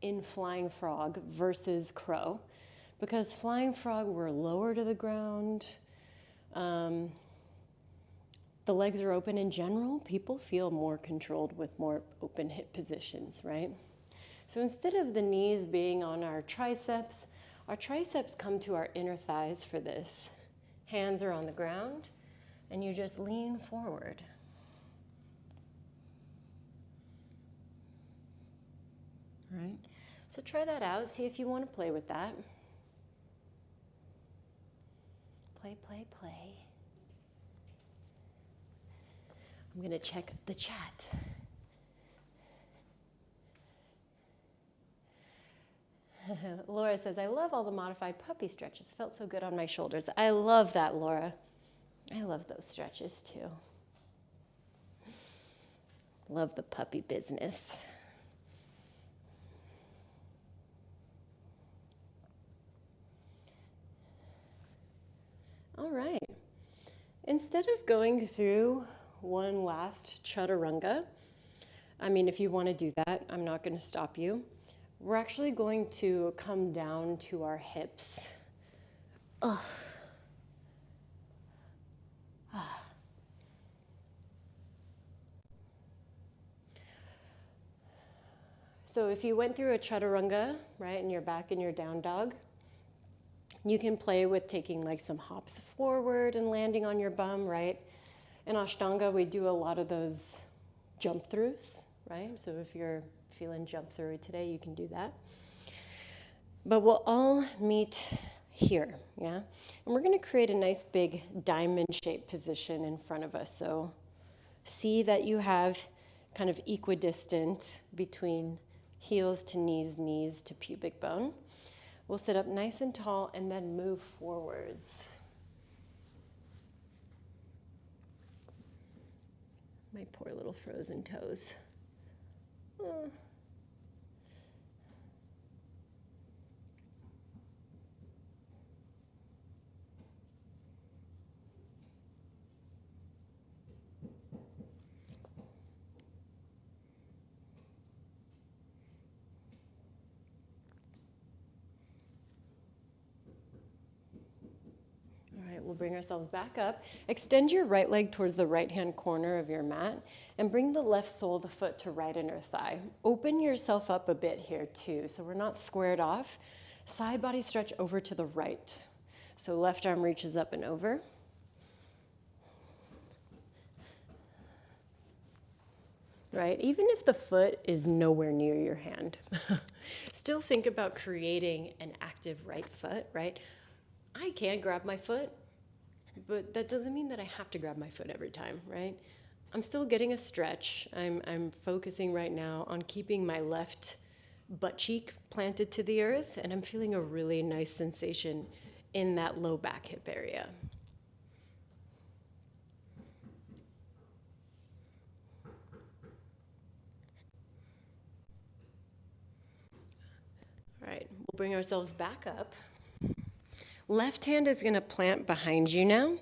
in flying frog versus crow, because flying frog, we're lower to the ground. The legs are open in general. People feel more controlled with more open hip positions, right? So instead of the knees being on our triceps come to our inner thighs for this. Hands are on the ground, and you just lean forward. All right? So try that out. See if you want to play with that. Play, play, play. I'm going to check the chat. Laura says, I love all the modified puppy stretches. Felt so good on my shoulders. I love that, Laura. I love those stretches too. Love the puppy business. All right. Instead of going through one last chaturanga, I mean, if you want to do that, I'm not going to stop you. We're actually going to come down to our hips. Ugh. Ah. So if you went through a chaturanga, right, and you're back in your down dog, You can play with taking like some hops forward and landing on your bum, right? In Ashtanga, we do a lot of those jump throughs, right? So if you're feeling jump through today, you can do that. But we'll all meet here, yeah? And we're gonna create a nice big diamond-shaped position in front of us. So see that you have kind of equidistant between heels to knees, knees to pubic bone. We'll sit up nice and tall and then move forwards. My poor little frozen toes. Oh. All right, we'll bring ourselves back up. Extend your right leg towards the right-hand corner of your mat and bring the left sole of the foot to right inner thigh. Open yourself up a bit here too, so we're not squared off. Side body stretch over to the right. So left arm reaches up and over. Right, even if the foot is nowhere near your hand, still think about creating an active right foot, right? I can grab my foot, but that doesn't mean that I have to grab my foot every time, right? I'm still getting a stretch. I'm focusing right now on keeping my left butt cheek planted to the earth, and I'm feeling a really nice sensation in that low back hip area. All right, we'll bring ourselves back up. Left hand is gonna plant behind you now,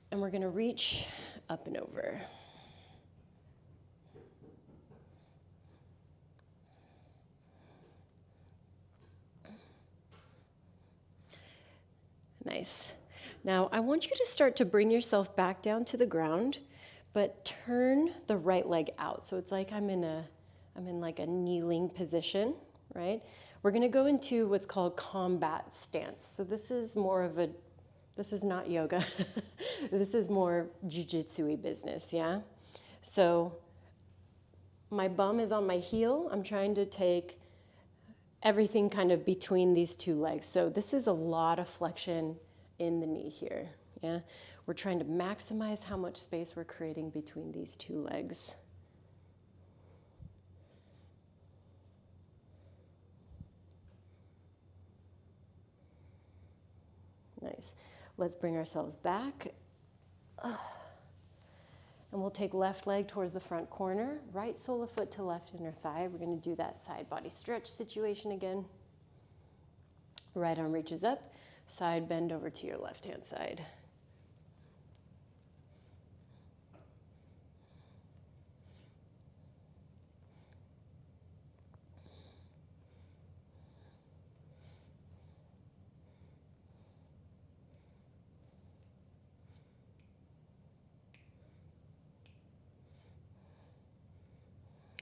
and we're gonna reach up and over. Nice. Now, I want you to start to bring yourself back down to the ground, but turn the right leg out. So it's like I'm in like a kneeling position, right? We're gonna go into what's called combat stance. So this is not yoga. This is more jujitsu-y business, yeah? So my bum is on my heel. I'm trying to take everything kind of between these two legs. So this is a lot of flexion in the knee here, yeah? We're trying to maximize how much space we're creating between these two legs. Nice. Let's bring ourselves back. And we'll take left leg towards the front corner, right sole of foot to left inner thigh. We're gonna do that side body stretch situation again. Right arm reaches up, side bend over to your left-hand side.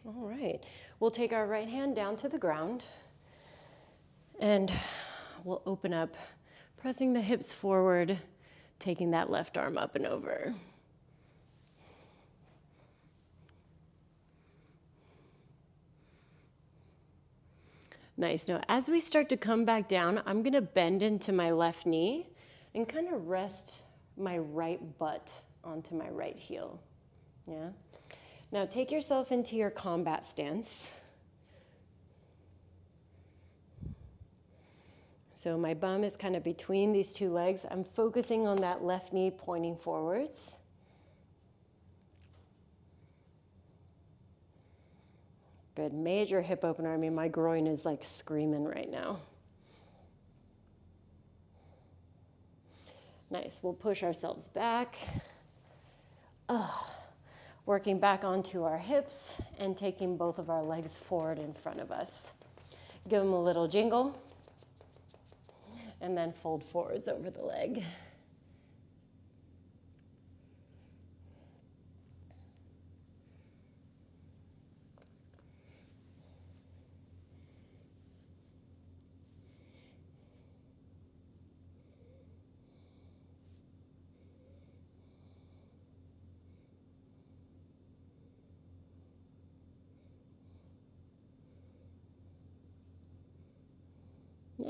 All right, we'll take our right hand down to the ground and we'll open up, pressing the hips forward, taking that left arm up and over. Nice. Now, as we start to come back down, I'm gonna bend into my left knee and kind of rest my right butt onto my right heel, yeah? Now take yourself into your combat stance. So my bum is kind of between these two legs. I'm focusing on that left knee pointing forwards. Good, major hip opener. I mean, my groin is like screaming right now. Nice, we'll push ourselves back. Working back onto our hips and taking both of our legs forward in front of us. Give them a little jingle and then fold forwards over the leg.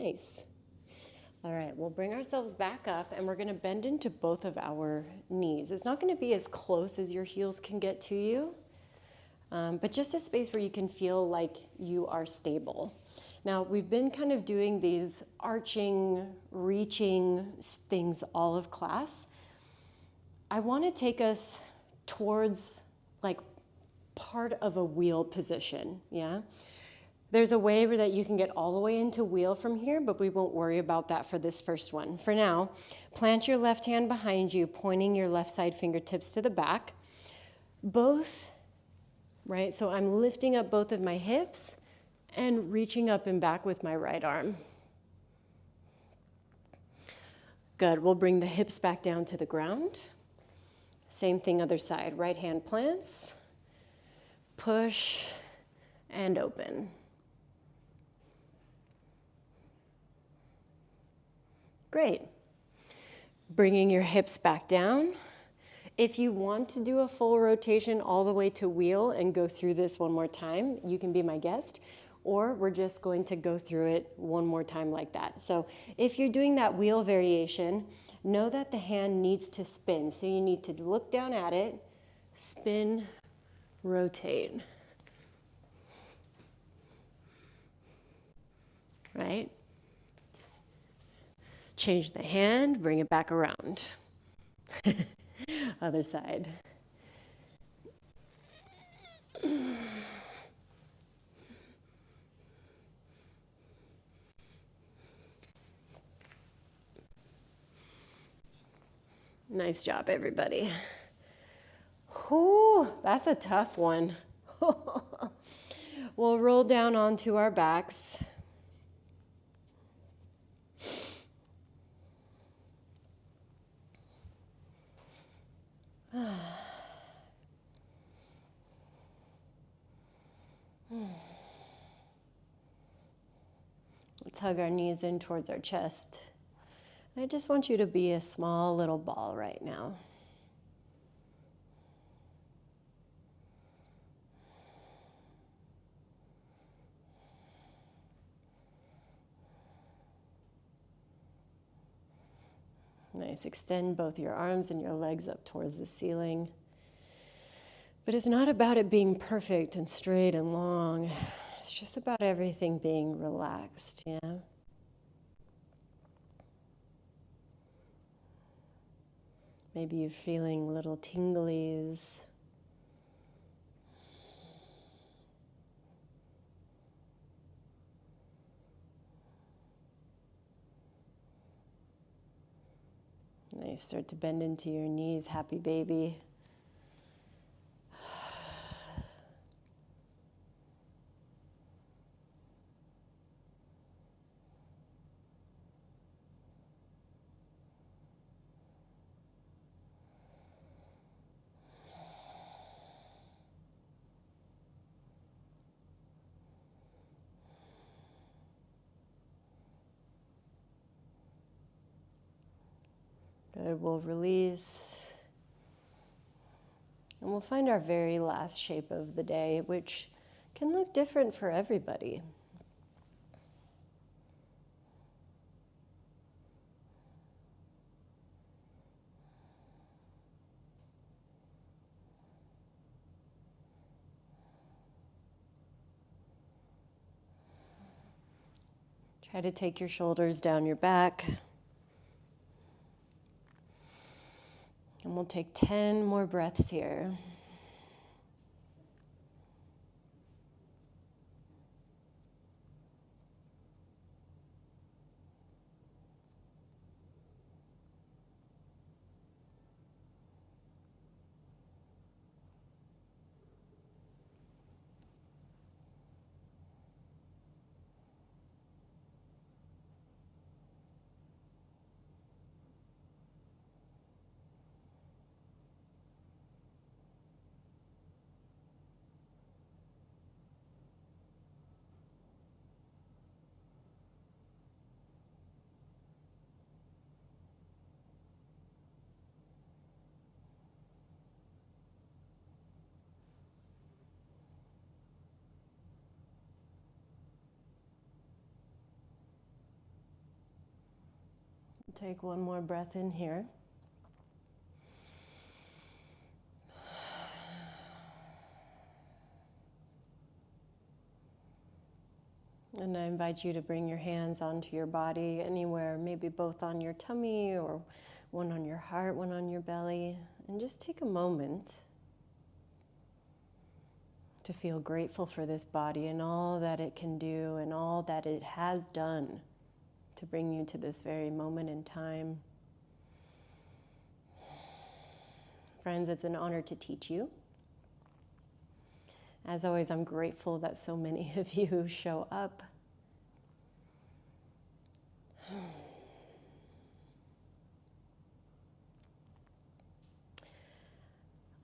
Nice. All right, we'll bring ourselves back up and we're gonna bend into both of our knees. It's not gonna be as close as your heels can get to you, but just a space where you can feel like you are stable. Now, we've been kind of doing these arching, reaching things all of class. I wanna take us towards like part of a wheel position, yeah? There's a way that you can get all the way into wheel from here, but we won't worry about that for this first one. For now, plant your left hand behind you, pointing your left side fingertips to the back. Both, right? So I'm lifting up both of my hips and reaching up and back with my right arm. Good, we'll bring the hips back down to the ground. Same thing, other side. Right hand plants, push, and open. Great. Bringing your hips back down. If you want to do a full rotation all the way to wheel and go through this one more time, you can be my guest, or we're just going to go through it one more time like that. So if you're doing that wheel variation, know that the hand needs to spin. So you need to look down at it, spin, rotate. Right? Change the hand, bring it back around. Other side. Nice job, everybody. Whew, that's a tough one. We'll roll down onto our backs. Let's hug our knees in towards our chest. I just want you to be a small little ball right now. Nice, extend both your arms and your legs up towards the ceiling. But it's not about it being perfect and straight and long. It's just about everything being relaxed, yeah? Maybe you're feeling little tinglies. Nice, start to bend into your knees, happy baby. Good, we'll release. And we'll find our very last shape of the day, which can look different for everybody. Try to take your shoulders down your back. And we'll take 10 more breaths here. take one more breath in here. And I invite you to bring your hands onto your body anywhere, maybe both on your tummy or one on your heart, one on your belly. And just take a moment to feel grateful for this body and all that it can do and all that it has done to bring you to this very moment in time. Friends, it's an honor to teach you. As always, I'm grateful that so many of you show up.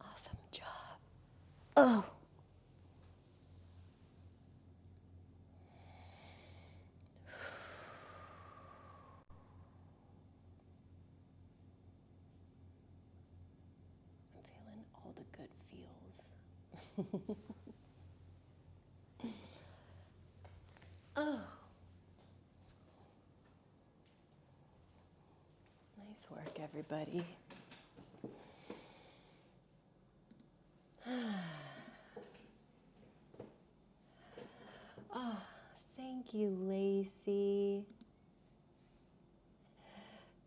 Awesome job. Oh. I'm feeling all the good feels. Oh. Nice work, everybody. Oh, thank you, Lacey.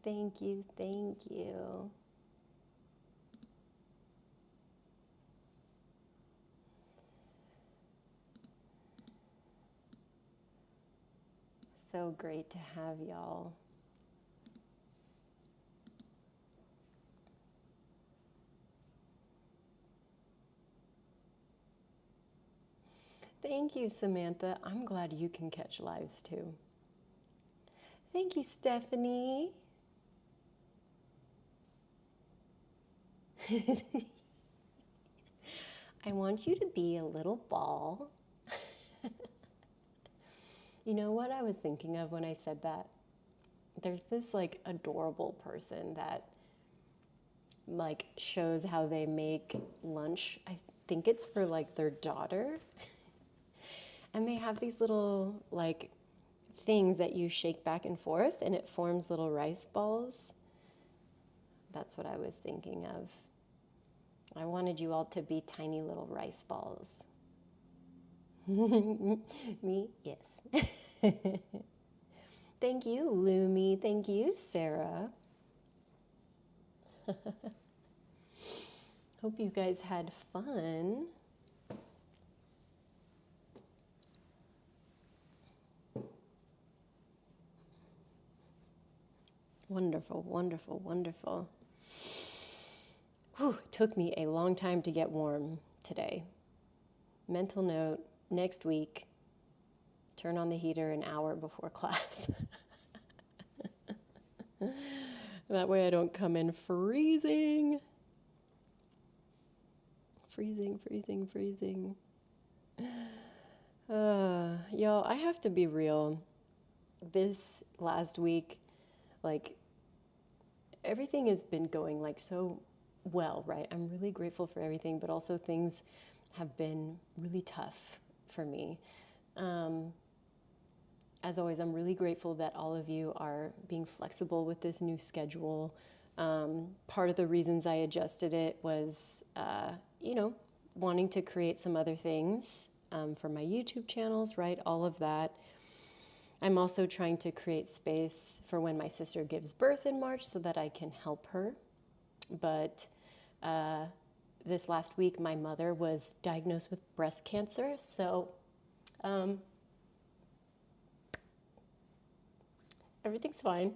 Thank you, thank you. So great to have y'all. Thank you, Samantha. I'm glad you can catch lives too. Thank you, Stephanie. I want you to be a little ball. You know what I was thinking of when I said that? There's this like adorable person that like shows how they make lunch. I think it's for like their daughter. And they have these little like things that you shake back and forth and it forms little rice balls. That's what I was thinking of. I wanted you all to be tiny little rice balls. Me? Yes. Thank you, Lumi. Thank you, Sarah. Hope you guys had fun. Wonderful, wonderful, wonderful. Whew, it took me a long time to get warm today. Mental note, next week, turn on the heater an hour before class. That way I don't come in freezing. Freezing. Y'all, I have to be real. This last week, like, everything has been going like so well, right? I'm really grateful for everything, but also things have been really tough for me. As always, I'm really grateful that all of you are being flexible with this new schedule. Part of the reasons I adjusted it was, wanting to create some other things for my YouTube channels, right? All of that. I'm also trying to create space for when my sister gives birth in March so that I can help her. But this last week, my mother was diagnosed with breast cancer, so everything's fine.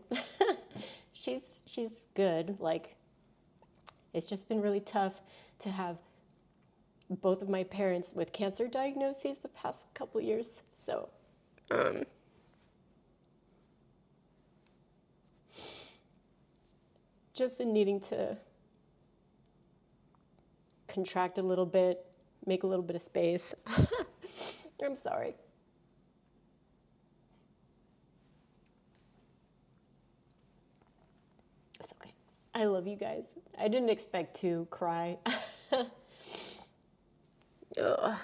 She's good. Like, it's just been really tough to have both of my parents with cancer diagnoses the past couple years. So, just been needing to contract a little bit, make a little bit of space. I'm sorry. It's okay. I love you guys. I didn't expect to cry. Ugh.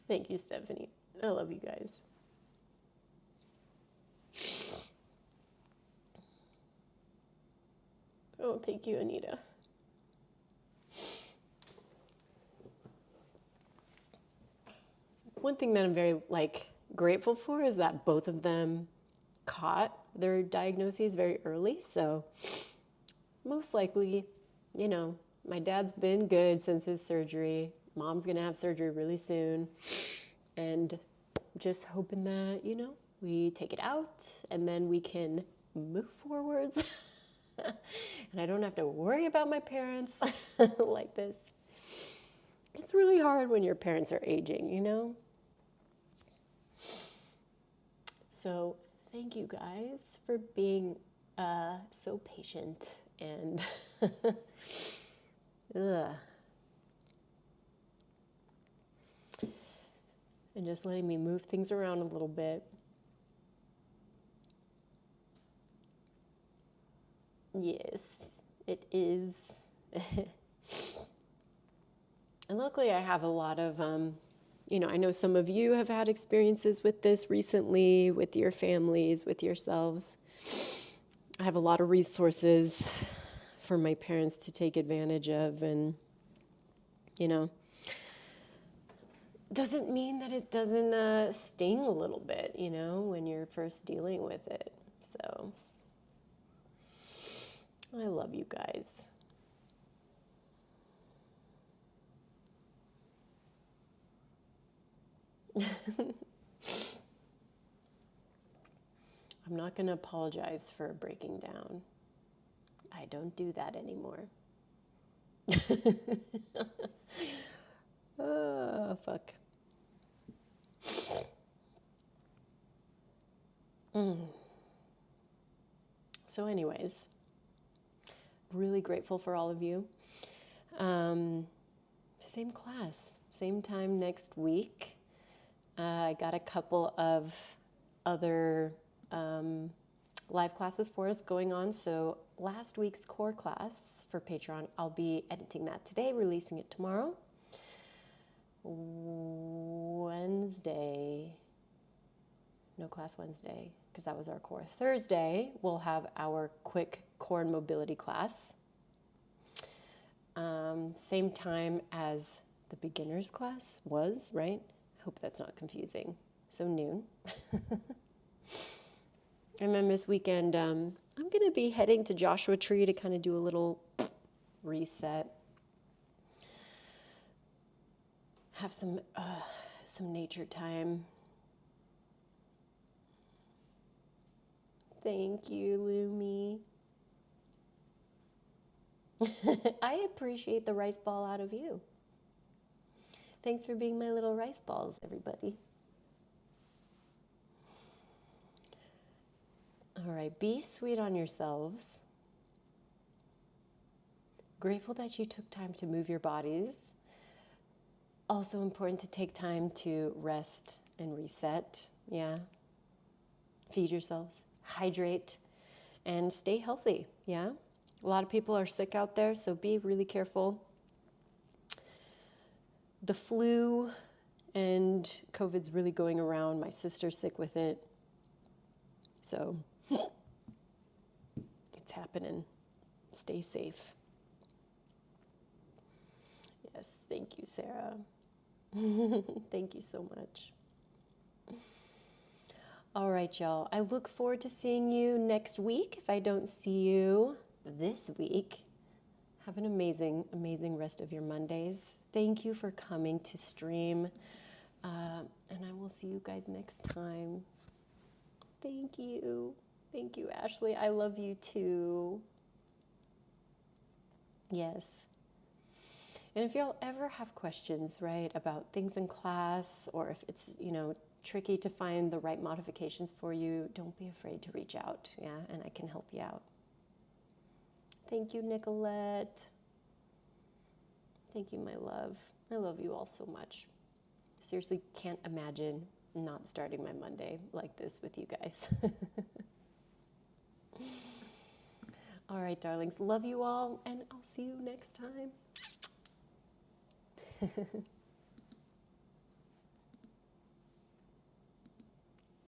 Thank you, Stephanie. I love you guys. Oh, thank you, Anita. One thing that I'm very grateful for is that both of them caught their diagnoses very early. So most likely, my dad's been good since his surgery. Mom's gonna have surgery really soon. And just hoping that, we take it out and then we can move forwards. And I don't have to worry about my parents like this. It's really hard when your parents are aging, So thank you guys for being so patient and and just letting me move things around a little bit. Yes, it is. And luckily I have a lot of, I know some of you have had experiences with this recently, with your families, with yourselves. I have a lot of resources for my parents to take advantage of, and, doesn't mean that it doesn't sting a little bit, when you're first dealing with it. So I love you guys. I'm not going to apologize for breaking down. I don't do that anymore. Oh, fuck. So anyways, really grateful for all of you. Same class, same time next week. I got a couple of other live classes for us going on. So last week's core class for Patreon, I'll be editing that today, releasing it tomorrow. Wednesday, no class Wednesday, because that was our core. Thursday, we'll have our quick core and mobility class. Same time as the beginners class was, right? Hope that's not confusing. So noon. And then this weekend, I'm going to be heading to Joshua Tree to kind of do a little reset. Have some nature time. Thank you, Lumi. I appreciate the rice ball out of you. Thanks for being my little rice balls, everybody. All right, be sweet on yourselves. Grateful that you took time to move your bodies. Also important to take time to rest and reset. Yeah. Feed yourselves, hydrate, and stay healthy. Yeah. A lot of people are sick out there, so be really careful. The flu and COVID's really going around. My sister's sick with it. So it's happening. Stay safe. Yes, thank you, Sarah. Thank you so much. All right, y'all. I look forward to seeing you next week. If I don't see you this week, have an amazing, amazing rest of your Mondays. Thank you for coming to stream. And I will see you guys next time. Thank you. Thank you, Ashley. I love you too. Yes. And if y'all ever have questions, right, about things in class, or if it's, tricky to find the right modifications for you, don't be afraid to reach out, yeah, and I can help you out. Thank you, Nicolette. Thank you, my love. I love you all so much. Seriously, can't imagine not starting my Monday like this with you guys. All right, darlings, love you all, and I'll see you next time.